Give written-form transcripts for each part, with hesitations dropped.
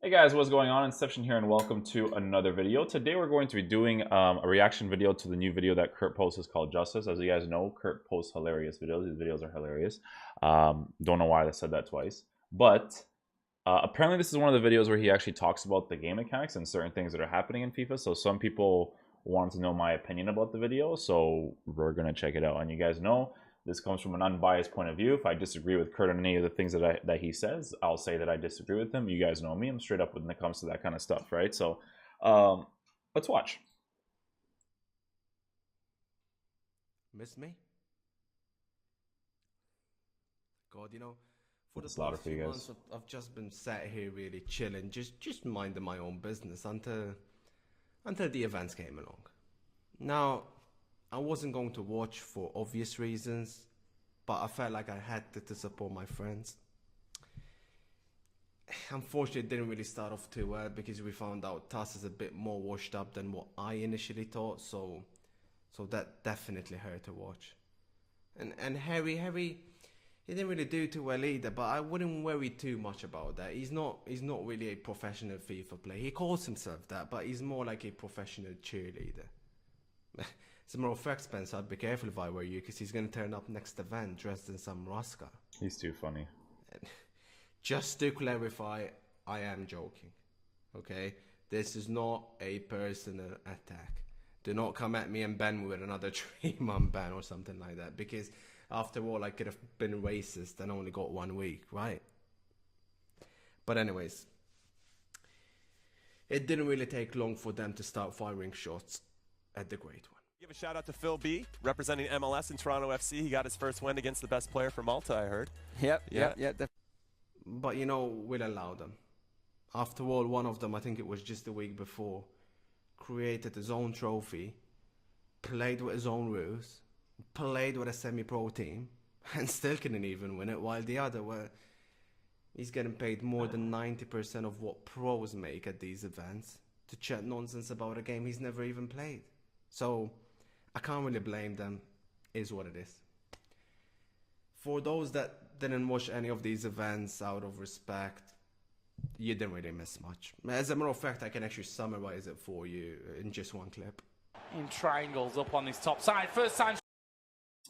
Hey guys, what's going on? Inception here, and welcome to another video. Today we're going to be doing a reaction video to the new video that Kurt posts. Is called Justice. As you guys know, Kurt posts hilarious videos. These videos are hilarious. Don't know why I said that twice, but apparently this is one of the videos where he actually talks about the game mechanics and certain things that are happening in FIFA. So some people wanted to know my opinion about the video, so we're gonna check it out. And you guys know, this comes from an unbiased point of view. If I disagree with Kurt on any of the things that he says, I'll say that I disagree with him. You guys know me. I'm straight up when it comes to that kind of stuff, right? So let's watch. Miss me? God, for the It's louder past for you few guys. months, I've just been sat here really chilling, just minding my own business until the events came along. Now, I wasn't going to watch for obvious reasons, but I felt like I had to support my friends. Unfortunately, it didn't really start off too well because we found out Tass is a bit more washed up than what I initially thought, so that definitely hurt to watch. And Harry, he didn't really do too well either, but I wouldn't worry too much about that. He's not really a professional FIFA player. He calls himself that, but he's more like a professional cheerleader. As a matter of fact, Spence, I'd be careful if I were you, because he's going to turn up next event dressed in some Raska. He's too funny. Just to clarify, I am joking, okay? This is not a personal attack. Do not come at me and ban me with another 3-month ban or something like that, because after all, I could have been racist and only got 1 week, right? But anyways, it didn't really take long for them to start firing shots at the Great One. Give a shout out to Phil B, representing MLS in Toronto FC. He got his first win against the best player for Malta, I heard. Yep. But we'll allow them. After all, one of them, I think it was just the week before, created his own trophy, played with his own rules, played with a semi-pro team, and still couldn't even win it, while the other, he's getting paid more than 90% of what pros make at these events to chat nonsense about a game he's never even played. So I can't really blame them, is what it is. For those that didn't watch any of these events out of respect, you didn't really miss much. As a matter of fact, I can actually summarize it for you in just one clip. In triangles up on this top side. First time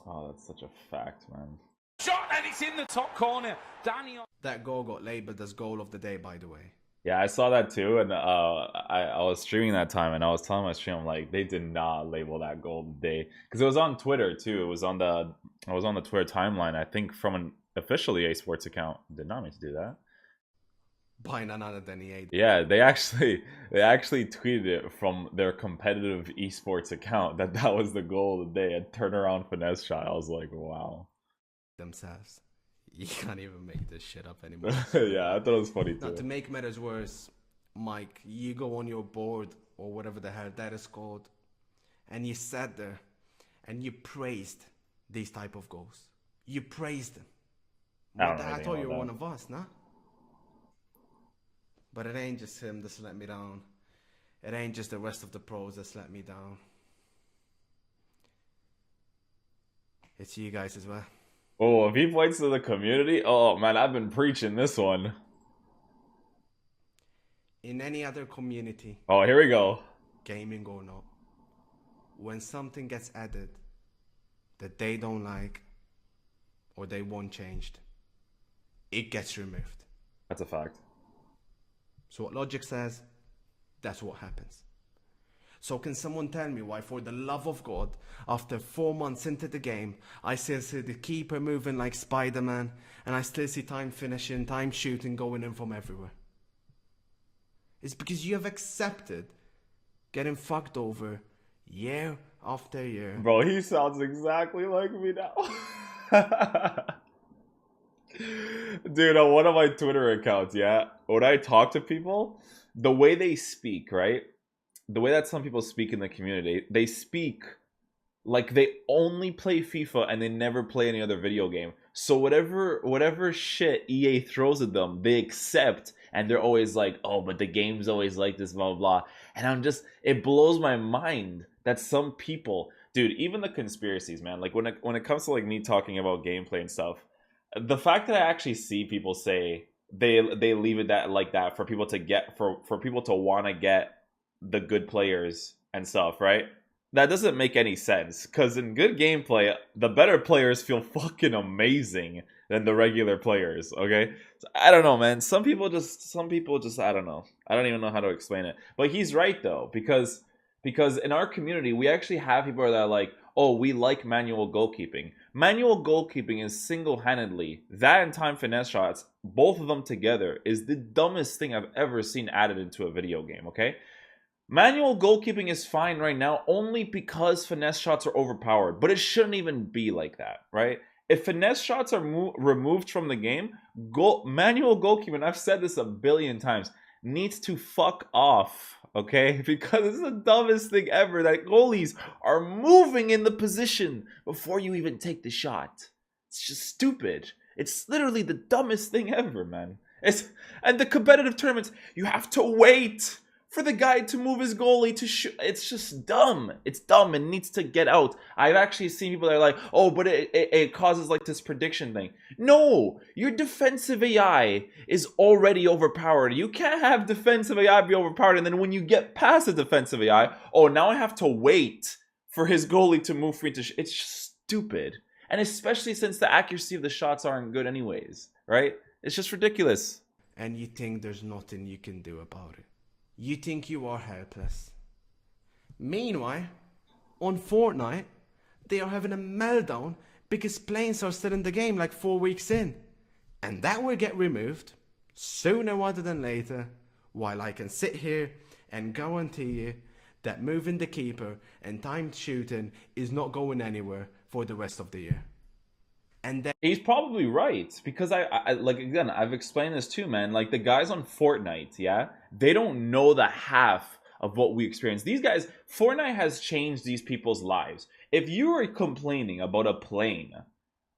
Oh, that's such a fact, man. shot, and it's in the top corner. Danny. That goal got labeled as goal of the day, by the way. Yeah, I saw that too, and I was streaming that time, and I was telling my stream, like, they did not label that goal of the day, because it was on Twitter too. It was on the Twitter timeline, I think, from an official EA Sports account. Did not mean to do that. By none other than EA. Yeah, they actually tweeted it from their competitive esports account that was the goal of the day, a turnaround finesse shot. I was like, wow. Themselves. You can't even make this shit up anymore. Yeah, I thought it was funny too. Now, to make matters worse, Mike, you go on your board, or whatever the hell that is called, and you sat there and you praised these type of goals. You praised them. I thought you were one of us, nah? But it ain't just him that's let me down. It ain't just the rest of the pros that's let me down. It's you guys as well. Oh, if he points to the community, oh man, I've been preaching this one. In any other community, Oh, here we go. gaming or not, when something gets added that they don't like or they want changed, it gets removed. That's a fact. So what logic says, that's what happens. So can someone tell me why, for the love of God, after 4 months into the game, I still see the keeper moving like Spider-Man, and I still see time finishing, time shooting going in from everywhere? It's because you have accepted getting fucked over year after year. Bro, he sounds exactly like me now. Dude, on one of my Twitter accounts, yeah, when I talk to people, the way they speak, right? The way that some people speak in the community, they speak like they only play FIFA and they never play any other video game. So whatever shit EA throws at them, they accept, and they're always like, oh, but the game's always like this, blah, blah, blah. And it blows my mind that some people, dude, even the conspiracies, man, like when it comes to like me talking about gameplay and stuff, the fact that I actually see people say they leave it that like that for people to get for people to want to get the good players and stuff, right? That doesn't make any sense, because in good gameplay, the better players feel fucking amazing than the regular players, okay? So, I don't know, man. Some people just I don't know. I don't even know how to explain it. But he's right though, because in our community, we actually have people that are like, oh, we like manual goalkeeping. Manual goalkeeping is single-handedly, that and time finesse shots, both of them together, is the dumbest thing I've ever seen added into a video game, okay? Manual goalkeeping is fine right now only because finesse shots are overpowered, but it shouldn't even be like that, right? If finesse shots are removed from the game, manual goalkeeping, I've said this a billion times, needs to fuck off, okay? Because it's the dumbest thing ever that goalies are moving in the position before you even take the shot. It's just stupid. It's literally the dumbest thing ever, man. And the competitive tournaments, you have to wait for the guy to move his goalie to shoot. It's just dumb. It's dumb and needs to get out. I've actually seen people that are like, oh, but it causes like this prediction thing. No, your defensive AI is already overpowered. You can't have defensive AI be overpowered, and then when you get past the defensive AI, oh, now I have to wait for his goalie to move free to it's just stupid. And especially since the accuracy of the shots aren't good anyways, right? It's just ridiculous. And you think there's nothing you can do about it. You think you are helpless. Meanwhile, on Fortnite, they are having a meltdown because planes are still in the game like 4 weeks in. And that will get removed sooner rather than later, while I can sit here and guarantee you that moving the keeper and timed shooting is not going anywhere for the rest of the year. And then he's probably right, because I like, again, I've explained this too, man. Like, the guys on Fortnite, yeah, they don't know the half of what we experience. These guys, Fortnite has changed these people's lives. If you are complaining about a plane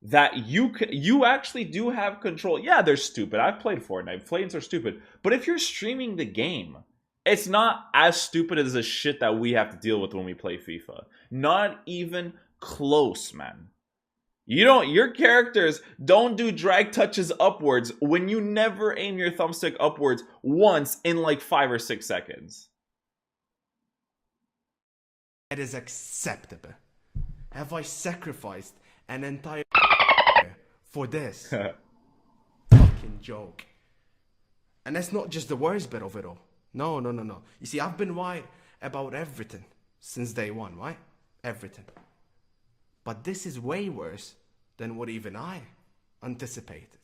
that you actually do have control, yeah, they're stupid. I've played Fortnite. Planes are stupid. But if you're streaming the game, it's not as stupid as the shit that we have to deal with when we play FIFA. Not even close, man. Your characters don't do drag touches upwards when you never aim your thumbstick upwards once in like 5 or 6 seconds. it is acceptable. Have I sacrificed an entire for this? Fucking joke. And that's not just the worst bit of it all. No. You see, I've been right about everything since day one, right? Everything. But this is way worse than what even I anticipated.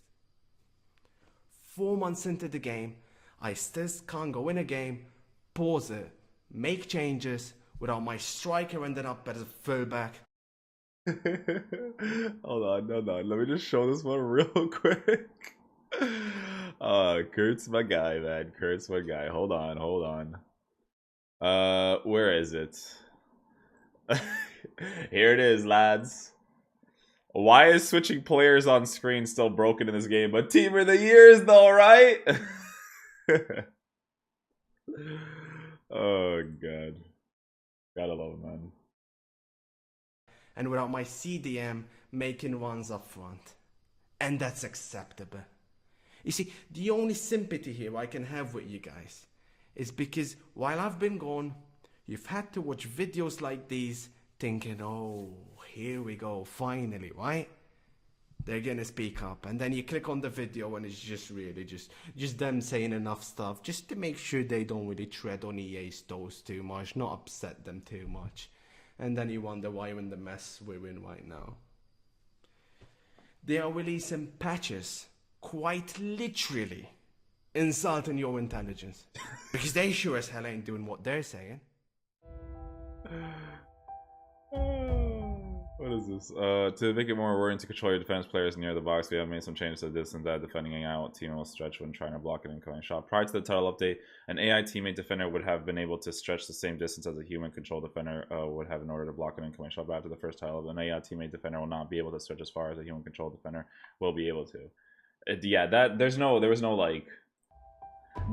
4 months into the game, I still can't go in a game, pause it, make changes without my striker ending up as a fullback. Hold on. Let me just show this one real quick. Kurt's my guy, man. Kurt's my guy. Hold on. Where is it? Here it is, lads. Why is switching players on screen still broken in this game? But Team of the Year is though, right? Oh, God. Gotta love it, man. And without my CDM making runs up front. And that's acceptable. You see, the only sympathy here I can have with you guys is because while I've been gone, you've had to watch videos like these thinking, oh, here we go, finally, right? They're gonna speak up. And then you click on the video and it's just really just them saying enough stuff just to make sure they don't really tread on EA's toes too much, not upset them too much. And then you wonder why you're in the mess we're in right now. They are releasing patches, quite literally, insulting your intelligence. Because they sure as hell ain't doing what they're saying. What is this? To make it more rewarding to control your defense players near the box, we have made some changes to this and that. Defending out team will stretch when trying to block an incoming shot. Prior to the title update, an AI teammate defender would have been able to stretch the same distance as a human control defender would have in order to block an incoming shot. But after the first title, an AI teammate defender will not be able to stretch as far as a human control defender will be able to. Yeah, there was no like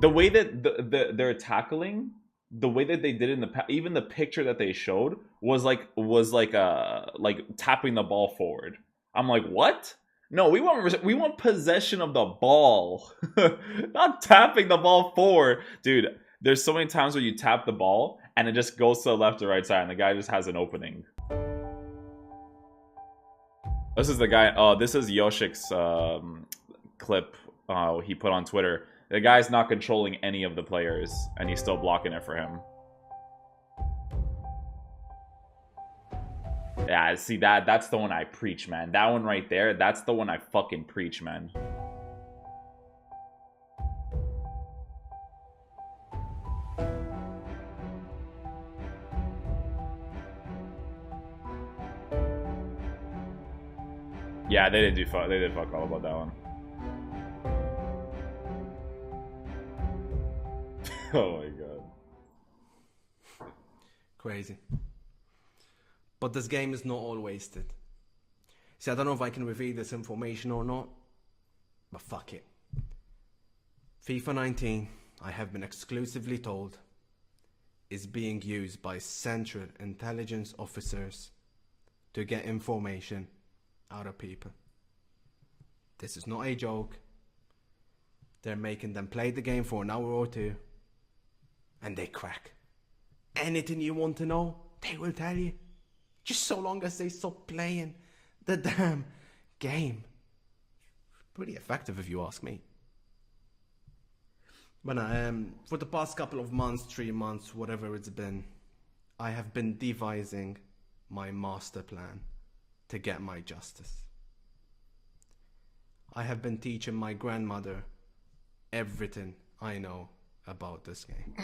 the way that they're tackling. The way that they did it in the even the picture that they showed was like tapping the ball forward. I'm like, what? No, we want possession of the ball, not tapping the ball forward, dude. There's so many times where you tap the ball and it just goes to the left or right side, and the guy just has an opening. This is the guy. Oh, this is Yoshik's clip he put on Twitter. The guy's not controlling any of the players, and he's still blocking it for him. Yeah, see that's the one I preach, man. That one right there, that's the one I fucking preach, man. Yeah, they did fuck all about that one. Oh my god. Crazy. But this game is not all wasted. See, I don't know if I can reveal this information or not, but fuck it. FIFA 19, I have been exclusively told, is being used by Central Intelligence officers to get information out of people. This is not a joke. They're making them play the game for an hour or two, and they crack. Anything you want to know, they will tell you. Just so long as they stop playing the damn game. Pretty effective if you ask me. But for the past couple of months, 3 months, whatever it's been, I have been devising my master plan to get my justice. I have been teaching my grandmother everything I know about this game.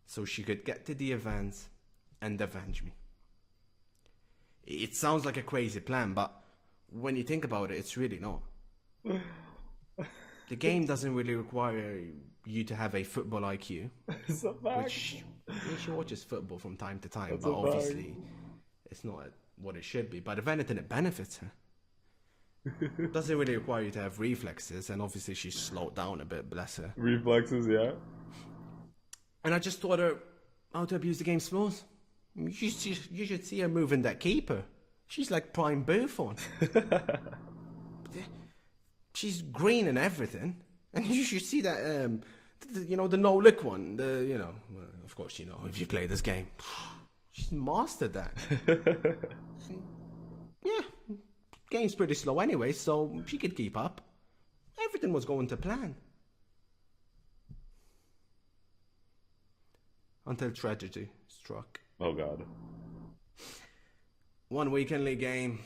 So she could get to the events and avenge me. It sounds like a crazy plan, but when you think about it, it's really not. The game doesn't really require you to have a football IQ, which she watches football from time to time, but obviously it's not what it should be. But if anything, it benefits her. It doesn't really require you to have reflexes, and obviously she's slowed down a bit, bless her. Reflexes, yeah. And I just taught her how to abuse the game smooth. You should see her moving that keeper. She's like prime Buffon. She's green and everything. And you should see that, the no-look one. Well, of course, if you play this game. She's mastered that. Yeah, game's pretty slow anyway, so she could keep up. Everything was going to plan. Until tragedy struck. Oh god. One weekend league game.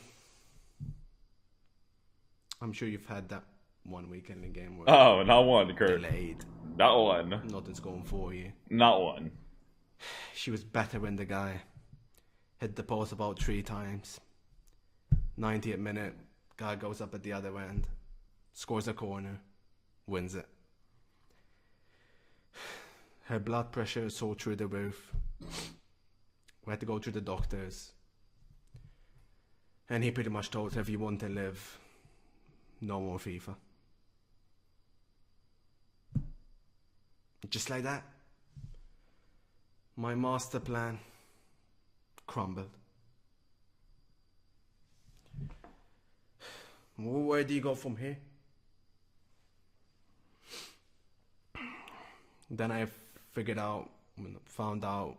I'm sure you've had that one weekend league game where Oh, not one, Kurt. delayed. Not one. Nothing's going for you. Not one. She was better when the guy hit the post about 3 times. 90th minute, guy goes up at the other end, scores a corner, wins it. Her blood pressure is so through the roof. We had to go to the doctors. And he pretty much told her, if you want to live, no more FIFA. Just like that, my master plan crumbled. Where do you go from here? Then I found out,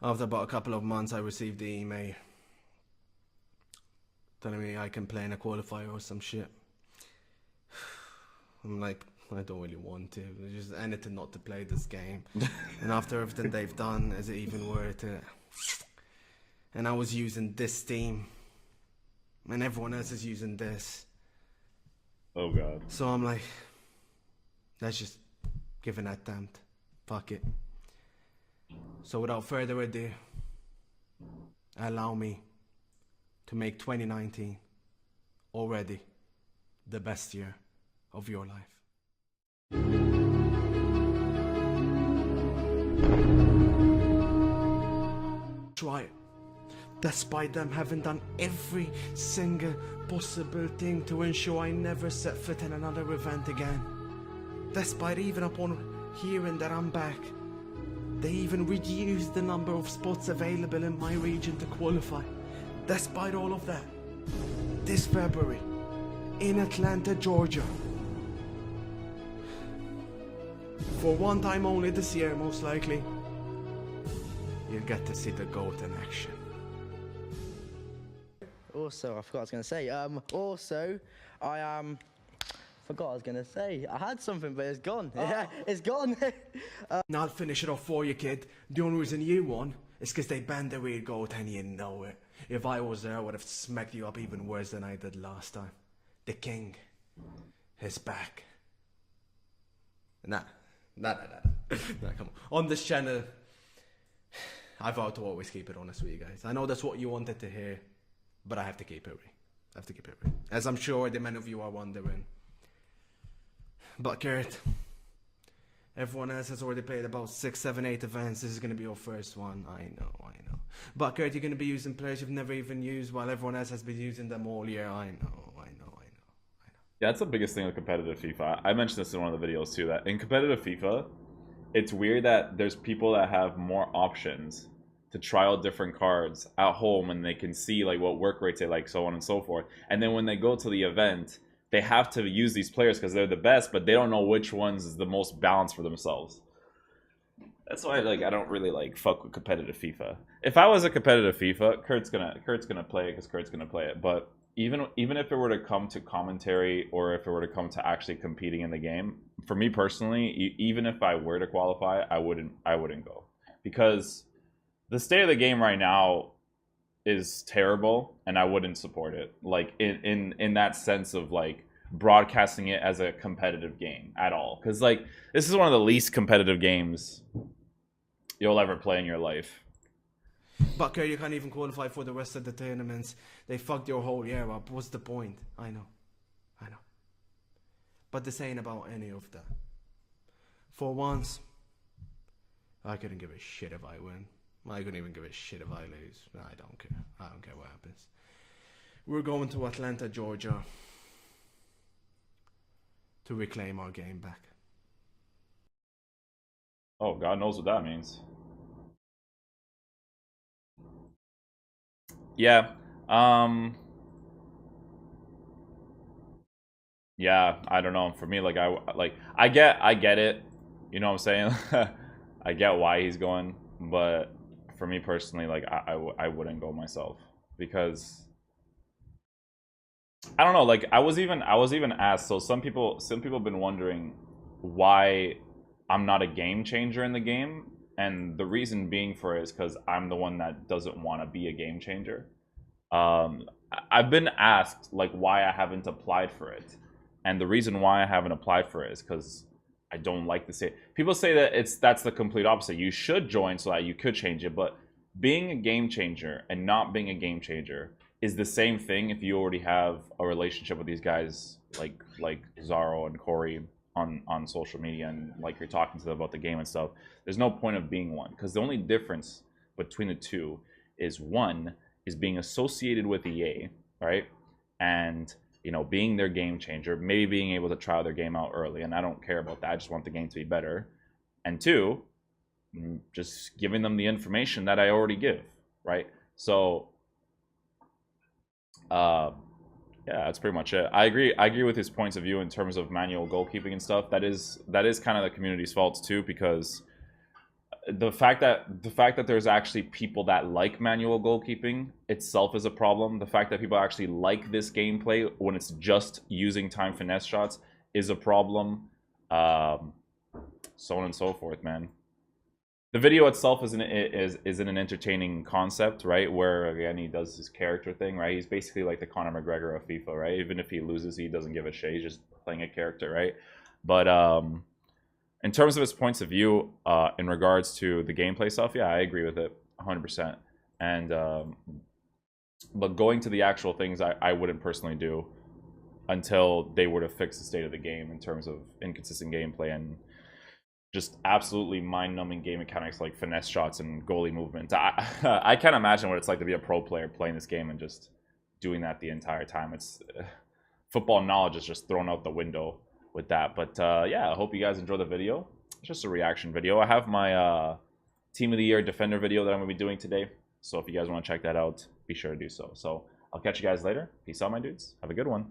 after about a couple of months, I received the email telling me I can play in a qualifier or some shit. I'm like, I don't really want to. There's just anything not to play this game. And after everything they've done, is it even worth it? And I was using this team, and everyone else is using this. Oh god. So I'm like, let's just give an attempt. Fuck it. So without further ado, allow me to make 2019 already the best year of your life. Try it. Despite them having done every single possible thing to ensure I never set foot in another event again. Despite even upon hearing that I'm back, they even reduced the number of spots available in my region to qualify. Despite all of that, this February in Atlanta, Georgia. For one time only this year, most likely, you'll get to see the GOAT in action. Also, I forgot what I was going to say. Forgot what I was going to say. I had something, but it's gone. Yeah, it's gone. Now I'll finish it off for you, kid. The only reason you won is because they banned the weird GOAT and you know it. If I was there, I would have smacked you up even worse than I did last time. The king is back. Nah, come on. On this channel, I vow to always keep it honest with you guys. I know that's what you wanted to hear, but I have to keep it real. As I'm sure the many of you are wondering. But Kurt, everyone else has already played about 6, 7, 8 events. This is going to be your first one. I know. But Kurt, you're going to be using players you've never even used while everyone else has been using them all year. I know. Yeah, that's the biggest thing with competitive FIFA. I mentioned this in one of the videos too, that in competitive FIFA, it's weird that there's people that have more options to try out different cards at home and they can see like what work rates they like, so on and so forth. And then when they go to the event, they have to use these players because they're the best, but they don't know which ones is the most balanced for themselves. That's why I don't really fuck with competitive FIFA. If I was a competitive FIFA, Kurt's gonna play it because Kurt's gonna play it. But even if it were to come to commentary or if it were to come to actually competing in the game, for me personally, even if I were to qualify, I wouldn't go, because the state of the game right now is terrible and I wouldn't support it. Like in that sense of broadcasting it as a competitive game at all, because this is one of the least competitive games you'll ever play in your life. But you can't even qualify for the rest of the tournaments. They fucked your whole year up. What's the point? I know. But this ain't about any of that. For once, I couldn't give a shit if I win. I couldn't even give a shit if I lose. I don't care. I don't care what happens. We're going to Atlanta, Georgia to reclaim our game back. Oh, God knows what that means. Yeah. Yeah, I don't know. For me, I get it. You know what I'm saying? I get why he's going, but for me personally, I wouldn't go myself, because I don't know. I was even asked. So some people have been wondering why I'm not a game changer in the game, and the reason being for it is because I'm the one that doesn't want to be a game changer. I've been asked why I haven't applied for it, and the reason why I haven't applied for it is because I don't like to say it. People say that that's the complete opposite. You should join so that you could change it, but being a game changer and not being a game changer is the same thing if you already have a relationship with these guys like Zaro and Corey on social media, and you're talking to them about the game and stuff. There's no point of being one, because the only difference between the two is one is being associated with EA, right? And being their game changer, maybe being able to try their game out early, and I don't care about that. I just want the game to be better. And two, just giving them the information that I already give, right? So yeah, that's pretty much it. I agree with his points of view in terms of manual goalkeeping and stuff. That is kind of the community's fault too, because the fact that there's actually people that like manual goalkeeping itself is a problem. The fact that people actually like this gameplay when it's just using time finesse shots is a problem. So on and so forth, man. The video itself isn't an entertaining concept, right? Where again he does his character thing, right? He's basically like the Conor McGregor of FIFA, right? Even if he loses, he doesn't give a shit. He's just playing a character, right? But in terms of his points of view, in regards to the gameplay stuff, yeah, I agree with it 100%. And but going to the actual things, I wouldn't personally do until they were to fix the state of the game in terms of inconsistent gameplay and just absolutely mind-numbing game mechanics like finesse shots and goalie movement. I can't imagine what it's like to be a pro player playing this game and just doing that the entire time. It's football knowledge is just thrown out the window with that. But yeah, I hope you guys enjoy the video. It's just a reaction video. I have my Team of the Year Defender video that I'm going to be doing today. So if you guys want to check that out, be sure to do so. So I'll catch you guys later. Peace out, my dudes. Have a good one.